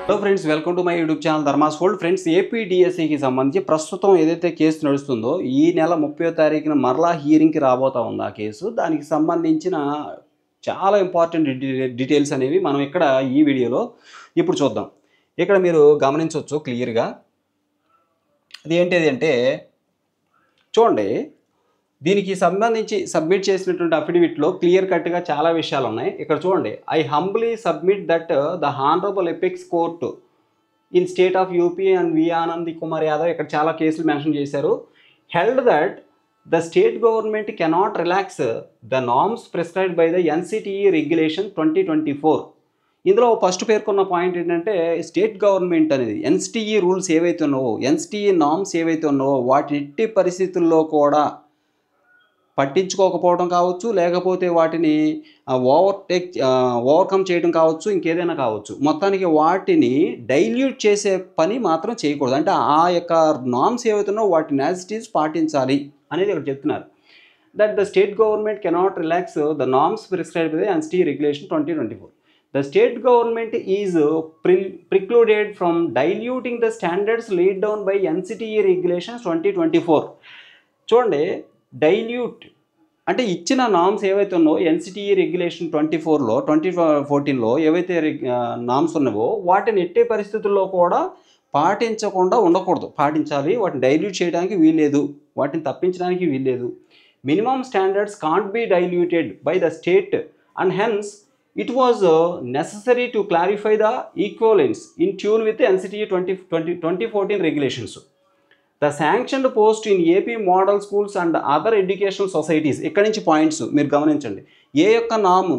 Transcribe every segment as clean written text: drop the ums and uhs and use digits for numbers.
Hello friends, welcome to my YouTube channel Dharma's world. Friends, ఏపీడిఎస్సికి సంబంధించి ప్రస్తుతం ఏదైతే కేసు నడుస్తుందో ఈ నెల 30వ తారీఖున మరలా హీరింగ్కి రాబోతా ఉంది ఆ కేసు. దానికి సంబంధించిన చాలా ఇంపార్టెంట్ డీటెయిల్స్ అనేవి మనం ఇక్కడ ఈ వీడియోలో ఇప్పుడు చూద్దాం. ఇక్కడ మీరు గమనించవచ్చు క్లియర్గా. అది ఏంటిది అంటే చూడండి, దీనికి సంబంధించి సబ్మిట్ చేసినటువంటి అఫిడవిట్లో క్లియర్ కట్గా చాలా విషయాలు ఉన్నాయి. ఇక్కడ చూడండి, I humbly submit that the honourable apex court in state of UP and V Anand Kumar Yadav, ఇక్కడ చాలా కేసులు మెన్షన్ చేశారు. Held that the state government cannot relax the norms prescribed by the NCTE regulation 2024. ఇందులో ఫస్ట్ పేర్కొన్న పాయింట్ ఏంటంటే, state government అనేది NCTE rules ఏవైతే ఉన్నావో, ఎన్సిటిఈ నార్మ్స్ ఏవైతే ఉన్నావో వాటి ఎట్టి పరిస్థితుల్లో కూడా పట్టించుకోకపోవడం కావచ్చు, లేకపోతే వాటిని ఓవర్కమ్ చేయడం కావచ్చు, ఇంకేదైనా కావచ్చు. మొత్తానికి వాటిని డైల్యూట్ చేసే పని మాత్రం చేయకూడదు. అంటే ఆ యొక్క నార్మ్స్ ఏవైతున్నాయో వాటిని యాజ్ ఇట్ ఈజ్ పాటించాలి అనేది ఇక్కడ చెప్తున్నారు. That the state government cannot relax the norms prescribed by NCTE regulation 2024. The state government is precluded from diluting the standards laid down by NCTE regulations 2024. చూడండి, డైల్యూట్ అంటే ఇచ్చిన norms ఏవైతే ఉన్నావో NCTE regulation 24లో 2014లో ఏవైతే నామ్స్ ఉన్నావో వాటిని ఎట్టే పరిస్థితుల్లో కూడా పాటించకుండా ఉండకూడదు. పాటించాలి. వాటిని డైల్యూట్ చేయడానికి వీల్లేదు, వాటిని తప్పించడానికి వీల్లేదు. Minimum standards can't be diluted by the state and hence it was necessary to clarify the equivalence in tune with the NCTE 2014 regulations. The sanctioned post in AP model schools and other educational societies, ఇక్కడ నుంచి points మీరు గమనించండి. ఏ యొక్క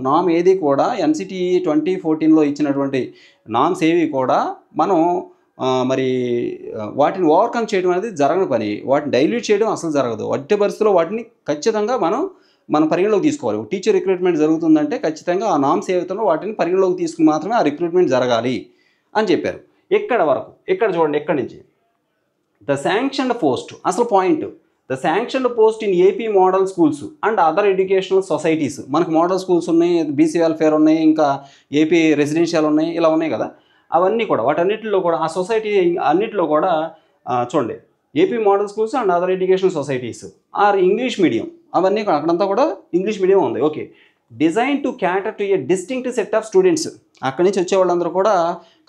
నామ్ ఏది కూడా NCTE 2014లో ఇచ్చినటువంటి norms ఏవి కూడా మనం మరి వాటిని ఓవర్కమ్ చేయడం అనేది జరగని పని. వాటిని డైల్యూట్ చేయడం అసలు జరగదు. అట్టి పరిస్థితుల్లో వాటిని ఖచ్చితంగా మనం పరిగణలోకి తీసుకోవాలి. టీచర్ రిక్రూట్మెంట్ జరుగుతుందంటే ఖచ్చితంగా ఆ నామ్స్ ఏవైతున్నాయో వాటిని పరిగణలోకి తీసుకుని మాత్రమే ఆ రిక్రూట్మెంట్ జరగాలి అని చెప్పారు. ఇక్కడ వరకు. ఇక్కడ చూడండి, ఎక్కడి నుంచి ద శాంక్షన్డ్ పోస్ట్, అసలు point, the sanctioned post in AP model schools and other educational societies. మనకు మోడల్ స్కూల్స్ ఉన్నాయి, బీసీ వెల్ఫేర్ ఉన్నాయి, ఇంకా ఏపీ రెసిడెన్షియల్ ఉన్నాయి, ఇలా ఉన్నాయి కదా. అవన్నీ కూడా వాటన్నిటిలో కూడా ఆ సొసైటీ అన్నిటిలో కూడా చూడండి, AP model schools and other educational societies are English medium. అవన్నీ అక్కడంతా కూడా ఇంగ్లీష్ మీడియం ఉంది. Okay, design to cater to a distinct set of students. అక్కడి నుంచి వచ్చే వాళ్ళందరూ కూడా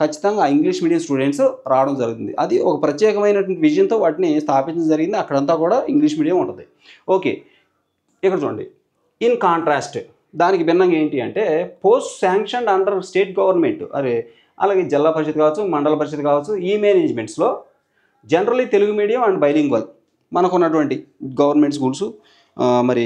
ఖచ్చితంగా ఇంగ్లీష్ మీడియం స్టూడెంట్స్ రావడం జరుగుతుంది. అది ఒక ప్రత్యేకమైనటువంటి విజన్తో వాటిని స్థాపించడం జరిగింది. అక్కడంతా కూడా ఇంగ్లీష్ మీడియం ఉంటుంది. ఓకే, ఇక్కడ చూడండి, ఇన్ కాంట్రాస్ట్ దానికి భిన్నంగా ఏంటి అంటే, post sanctioned under state government, అలాగే జిల్లా పరిషత్ కావచ్చు, మండల పరిషత్ కావచ్చు, ఈ మేనేజ్మెంట్స్లో generally Telugu medium and bilingual మనకున్నటువంటి గవర్నమెంట్ స్కూల్స్, మరి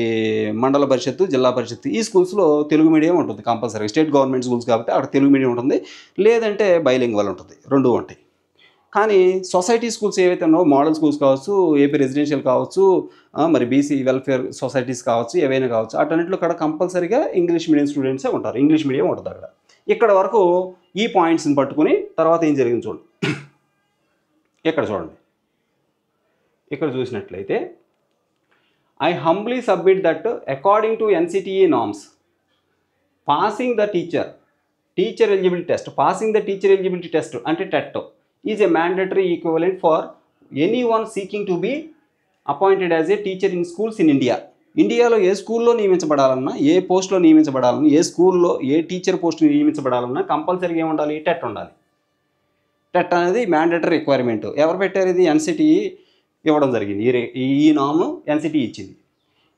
మండల పరిషత్తు, జిల్లా పరిషత్తు, ఈ స్కూల్స్లో తెలుగు మీడియం ఉంటుంది కంపల్సరీ. స్టేట్ గవర్నమెంట్ స్కూల్స్ కాబట్టి అక్కడ తెలుగు మీడియం ఉంటుంది, లేదంటే బైలింగ్వల్ ఉంటుంది, రెండు ఉంటాయి. కానీ సొసైటీ స్కూల్స్ ఏవైతే ఉన్నాయో, మోడల్ స్కూల్స్ కావచ్చు, ఏపీ రెసిడెన్షియల్ కావచ్చు, మరి బీసీ వెల్ఫేర్ సొసైటీస్ కావచ్చు, ఏవైనా కావచ్చు, అటన్నింటిలో కూడా కంపల్సరీగా ఇంగ్లీష్ మీడియం స్టూడెంట్సే ఉంటారు. ఇంగ్లీష్ మీడియం ఉంటుంది అక్కడ. ఇక్కడ వరకు ఈ పాయింట్స్ని పట్టుకుని తర్వాత ఏం జరిగింది చూడండి. ఇక్కడ చూడండి, ఇక్కడ చూసినట్లయితే I humbly submit that according to NCTE norms passing the teacher eligibility test అంటే TET is a mandatory equivalent for any one seeking to be appointed as a teacher in schools in India. ఇండియాలో ఏ స్కూల్లో నియమించబడాలన్నా, ఏ పోస్ట్లో నియమించబడాలన్నా, ఏ స్కూల్లో ఏ teacher post నియమించబడాలన్నా కంపల్సరీగా ఏముండాలి? TET ఉండాలి. TET అనేది మ్యాండేటరీ రిక్వైర్మెంట్. ఎవరు పెట్టారు? ఇది ఎన్సిటిఈ ఇవ్వడం జరిగింది. ఈ నామ్ ఎన్సిటిఈ ఇచ్చింది.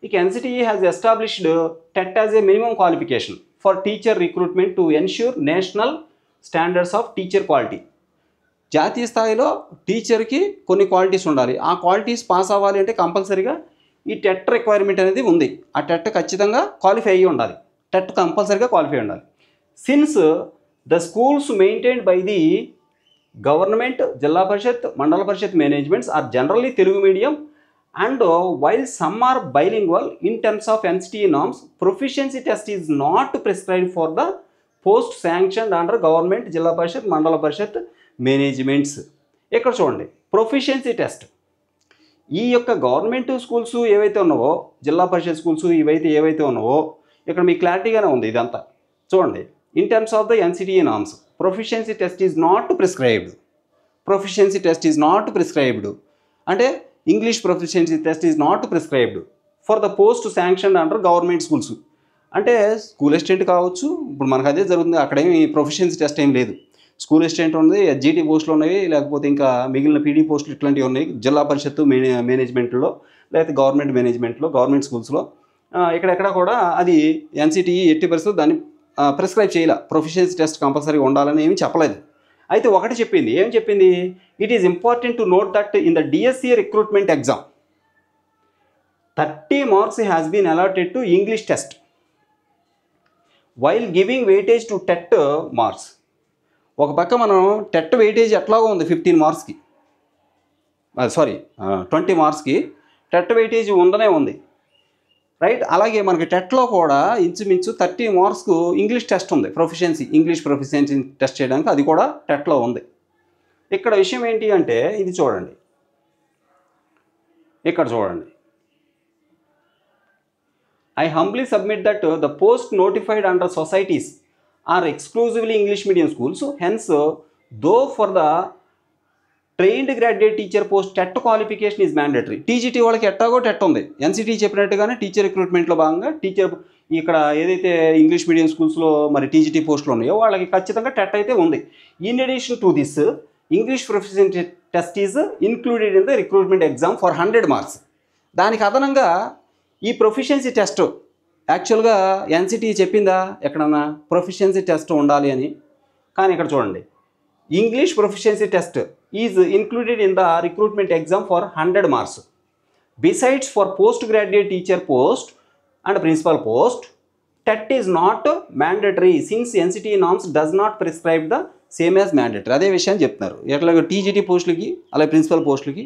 ఇక NCTE has established TET as a minimum qualification for teacher recruitment to ensure national standards of teacher quality. జాతీయ స్థాయిలో టీచర్కి కొన్ని క్వాలిటీస్ ఉండాలి. ఆ క్వాలిటీస్ పాస్ అవ్వాలి అంటే కంపల్సరీగా ఈ టెట్ రిక్వైర్మెంట్ అనేది ఉంది. ఆ టెట్ ఖచ్చితంగా క్వాలిఫై అయ్యి ఉండాలి. టెట్ కంపల్సరీగా క్వాలిఫై ఉండాలి. Since the schools maintained by the government, zilla parishad, mandal parishad managements are generally Telugu medium and while some are bilingual in terms of NCTE norms, proficiency test is not prescribed for the post sanctioned under government, zilla parishad, mandal parishad managements. ఇక్కడ చూడండి, proficiency test ఈ యొక్క government schools ఏవైతే ఉన్నావో, జిల్లా పరిషత్ schools ఏవైతే ఉన్నావో, ఇక్కడ మీకు క్లారిటీగానే ఉంది ఇదంతా. చూడండి, in terms of the NCTE norms proficiency test is not prescribed. Proficiency test is not prescribed అంటే English proficiency test is not prescribed for the post sanction under government schools. అంటే స్కూల్ అసిస్టెంట్ కావచ్చు, ఇప్పుడు మనకు అదే జరుగుతుంది. అక్కడేమి proficiency test ఏం లేదు. School assistant ఉంది, జీటీ పోస్టులు ఉన్నాయి, లేకపోతే ఇంకా మిగిలిన పీడీ పోస్టులు ఇట్లాంటివి ఉన్నాయి జిల్లా పరిషత్తు మేనేజ్మెంట్లో, లేకపోతే గవర్నమెంట్ మేనేజ్మెంట్లో, గవర్నమెంట్ స్కూల్స్లో. ఇక్కడెక్కడ కూడా అది ఎన్సిటిఈ ఎట్టి పరిస్థితుల్లో దాన్ని ప్రిస్క్రైబ్ చేయాల, ప్రొఫిషియన్సీ టెస్ట్ కంపల్సరీగా ఉండాలని ఏమీ చెప్పలేదు. అయితే ఒకటి చెప్పింది, ఏం చెప్పింది, it is important to note that in the DSC recruitment exam 30 marks has been allotted to English test while giving weightage to TET marks. ఒక పక్క మనం టెట్ వెయిటేజ్ ఎట్లాగో ఉంది 15 మార్క్స్కి, 20 మార్క్స్కి టెట్ వెయిటేజ్ ఉండనే ఉంది, రైట్. అలాగే మనకి టెట్లో కూడా ఇంచుమించు 30 మార్క్స్కు ఇంగ్లీష్ టెస్ట్ ఉంది, ఇంగ్లీష్ ప్రొఫిషియన్సీ టెస్ట్ చేయడానికి, అది కూడా టెట్లో ఉంది. ఇక్కడ విషయం ఏంటి అంటే ఇది చూడండి, ఇక్కడ చూడండి. I humbly submit that the post notified under societies are exclusively English medium schools. Hence, though for the trained graduate teacher post TET qualification is mandatory. TGT వాళ్ళకి ఎట్టాగో టెట్ ఉంది. ఎన్సిటీ చెప్పినట్టుగానే టీచర్ రిక్రూట్మెంట్లో భాగంగా ఇక్కడ ఏదైతే ఇంగ్లీష్ మీడియం స్కూల్స్లో మరి TGT పోస్టులు ఉన్నాయో వాళ్ళకి ఖచ్చితంగా టెట్ అయితే ఉంది. In addition to this, English proficiency test is included in the recruitment exam for 100 marks. దానికి అదనంగా ఈ ప్రొఫిషియన్సీ టెస్ట్ యాక్చువల్గా ఎన్సిటీ చెప్పిందా ఎక్కడన్నా ప్రొఫిషియన్సీ టెస్ట్ ఉండాలి అని? కానీ ఇక్కడ చూడండి, English proficiency test is included in the recruitment exam for 100 marks. Besides for post graduate teacher post and principal post, TET is not mandatory since NCTE norms does not prescribe the same as mandatory. అదే విషయాన్ని చెప్తున్నారు. ఎట్లాగో TGT పోస్టులకి అలాగే principal పోస్టులకి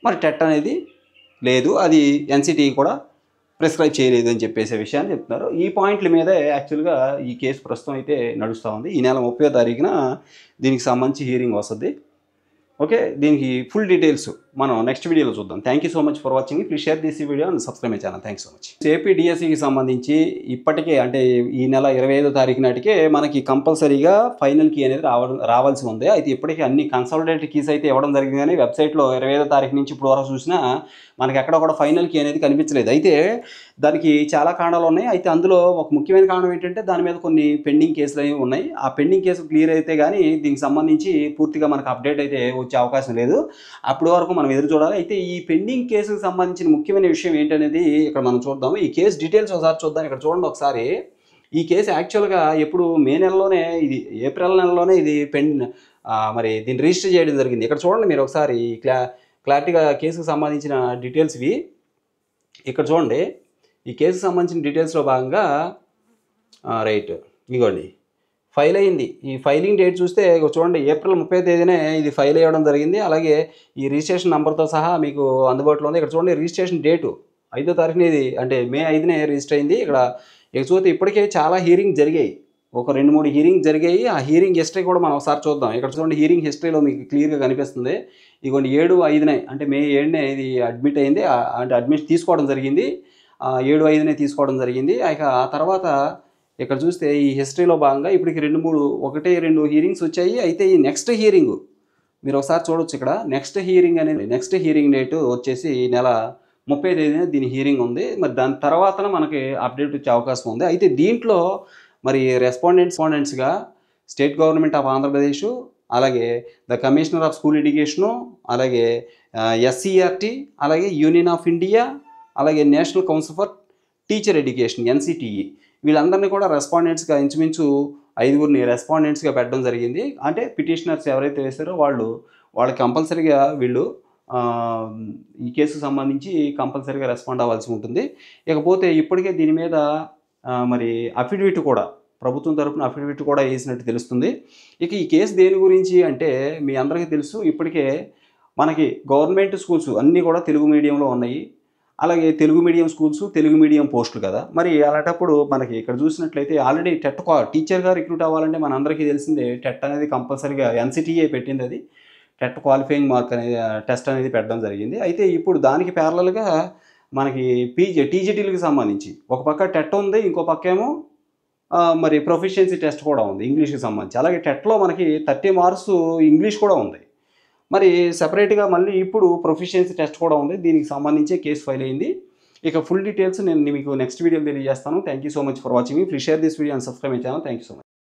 మరి TET అనేది లేదు, అది ఎన్సిటీ కూడా ప్రిస్క్రైబ్ చేయలేదు అని చెప్పేసే విషయాన్ని చెప్తున్నారు. ఈ పాయింట్ల మీదే యాక్చువల్గా ఈ కేసు ప్రస్తుతం అయితే నడుస్తూ ఉంది. ఈ నెల 30వ తారీఖున దీనికి సంబంధించి హీరింగ్ వస్తుంది. ఓకే, దీనికి ఫుల్ డీటెయిల్స్ మనం నెక్స్ట్ వీడియోలో చూద్దాం. Thank you so much for watching. Please share this video and subscribe my channel. Thanks so much. AP డిఎస్సికి సంబంధించి ఇప్పటికే అంటే ఈ నెల 25వ తారీఖు నాటికే మనకి కంపల్సరీగా ఫైనల్ కీ అనేది రావాల్సి ఉంది. అయితే ఇప్పటికీ అన్ని కన్సాలిడేటెడ్ కీస్ అయితే ఇవ్వడం జరిగింది, కానీ వెబ్సైట్లో 25వ తారీఖు నుంచి ఇప్పుడు వరకు చూసినా మనకి ఎక్కడ కూడా ఫైనల్ కీ అనేది కనిపించలేదు. అయితే దానికి చాలా కారణాలు ఉన్నాయి. అయితే అందులో ఒక ముఖ్యమైన కారణం ఏంటంటే దాని మీద కొన్ని పెండింగ్ కేసులు అనేవి ఉన్నాయి. ఆ పెండింగ్ కేసులు క్లియర్ అయితే కానీ దీనికి సంబంధించి పూర్తిగా మనకు అప్డేట్ అయితే వచ్చే అవకాశం లేదు. అప్పటి వరకు మనం ఎదురు చూడాలి. అయితే ఈ పెండింగ్ కేసుకు సంబంధించిన ముఖ్యమైన విషయం ఏంటనేది ఇక్కడ మనం చూద్దాం. ఈ కేసు డీటెయిల్స్ ఒకసారి చూద్దాం. ఇక్కడ చూడండి ఒకసారి. ఈ కేసు యాక్చువల్గా ఎప్పుడు మే నెలలోనే, ఇది ఏప్రిల్ నెలలోనే ఇది మరి దీన్ని రిజిస్టర్ చేయడం జరిగింది. ఇక్కడ చూడండి మీరు ఒకసారి క్లారిటీగా కేసుకు సంబంధించిన డీటెయిల్స్ ఇవి. ఇక్కడ చూడండి, ఈ కేసుకు సంబంధించిన డీటెయిల్స్లో భాగంగా రైట్ ఇదిగోండి ఫైల్ అయింది. ఈ ఫైలింగ్ డేట్ చూస్తే చూడండి ఏప్రిల్ 30వ తేదీనే ఇది ఫైల్ అయ్యడం జరిగింది. అలాగే ఈ రిజిస్ట్రేషన్ నెంబర్తో సహా మీకు అందుబాటులో ఉంది. ఇక్కడ చూడండి రిజిస్ట్రేషన్ డేటు 5వ తారీఖున, ఇది అంటే మే 5నే రిజిస్టర్ అయింది. ఇక్కడ చూస్తే ఇప్పటికే చాలా హీరింగ్ జరిగాయి, ఒక 2-3 హీరింగ్ జరిగాయి. ఆ హీరింగ్ హిస్టరీ కూడా మనం ఒకసారి చూద్దాం. ఇక్కడ చూడండి హీరింగ్ హిస్టరీలో మీకు క్లియర్గా కనిపిస్తుంది. ఇదిగోండి 7/5నే అంటే మే 7నే ఇది అడ్మిట్ అయింది, అంటే అడ్మిట్ తీసుకోవడం జరిగింది. 7/5నే తీసుకోవడం జరిగింది. ఇక ఆ తర్వాత ఇక్కడ చూస్తే ఈ హిస్టరీలో భాగంగా ఇప్పటికి 2 హీరింగ్స్ వచ్చాయి. అయితే ఈ నెక్స్ట్ హీరింగ్ మీరు ఒకసారి చూడొచ్చు. ఇక్కడ నెక్స్ట్ హీరింగ్ డేట్ వచ్చేసి ఈ నెల 30వ తేదీన దీని హీరింగ్ ఉంది. మరి దాని తర్వాత మనకి అప్డేట్ వచ్చే అవకాశం ఉంది. అయితే దీంట్లో మరి రెస్పాండెంట్స్గా స్టేట్ గవర్నమెంట్ ఆఫ్ ఆంధ్రప్రదేశ్, అలాగే the commissioner of school education, అలాగే ఎస్సీఆర్టీ, అలాగే యూనియన్ ఆఫ్ ఇండియా, అలాగే national council for teacher education NCTE, వీళ్ళందరినీ కూడా రెస్పాండెంట్స్గా ఇంచుమించు 5గురిని రెస్పాండెంట్స్గా పెట్టడం జరిగింది. అంటే పిటిషనర్స్ ఎవరైతే వేస్తారో వాళ్ళకి కంపల్సరీగా వీళ్ళు ఈ కేసుకు సంబంధించి కంపల్సరీగా రెస్పాండ్ అవ్వాల్సి ఉంటుంది. ఇకపోతే ఇప్పటికే దీని మీద మరి అఫిడవిట్ కూడా ప్రభుత్వం తరఫున అఫిడవిట్ కూడా వేసినట్టు తెలుస్తుంది. ఇక ఈ కేసు దేని గురించి అంటే మీ అందరికీ తెలుసు, ఇప్పటికే మనకి గవర్నమెంట్ స్కూల్స్ అన్నీ కూడా తెలుగు మీడియంలో ఉన్నాయి. అలాగే Telugu medium schools, Telugu medium పోస్టులు కదా. మరి అలాంటప్పుడు మనకి ఇక్కడ చూసినట్లయితే ఆల్రెడీ టెట్ టీచర్గా రిక్రూట్ అవ్వాలంటే మన అందరికీ తెలిసిందే టెట్ అనేది కంపల్సరీగా ఎన్సిటిఏ పెట్టింది. అది టెట్ క్వాలిఫైయింగ్ మార్క్ అనేది టెస్ట్ అనేది పెట్టడం జరిగింది. అయితే ఇప్పుడు దానికి ప్యారలల్గా మనకి టీజీటీలకు సంబంధించి ఒక పక్క టెట్ ఉంది, ఇంకో పక్క ఏమో మరి ప్రొఫిషియన్సీ టెస్ట్ కూడా ఉంది ఇంగ్లీష్కి సంబంధించి. అలాగే టెట్లో మనకి 30 మార్క్స్ ఇంగ్లీష్ కూడా ఉంది. మరి సెపరేట్గా మళ్ళీ ఇప్పుడు ప్రొఫిషియన్సీ టెస్ట్ కూడా ఉంది. దీనికి సంబంధించి కేసు ఫైల్ అయింది. ఇక ఫుల్ డీటెయిల్స్ నేను మీకు నెక్స్ట్ వీడియోలో తెలియజేస్తాను. Thank you so much for watching me. Please share this video and subscribe my channel. Thank you so much.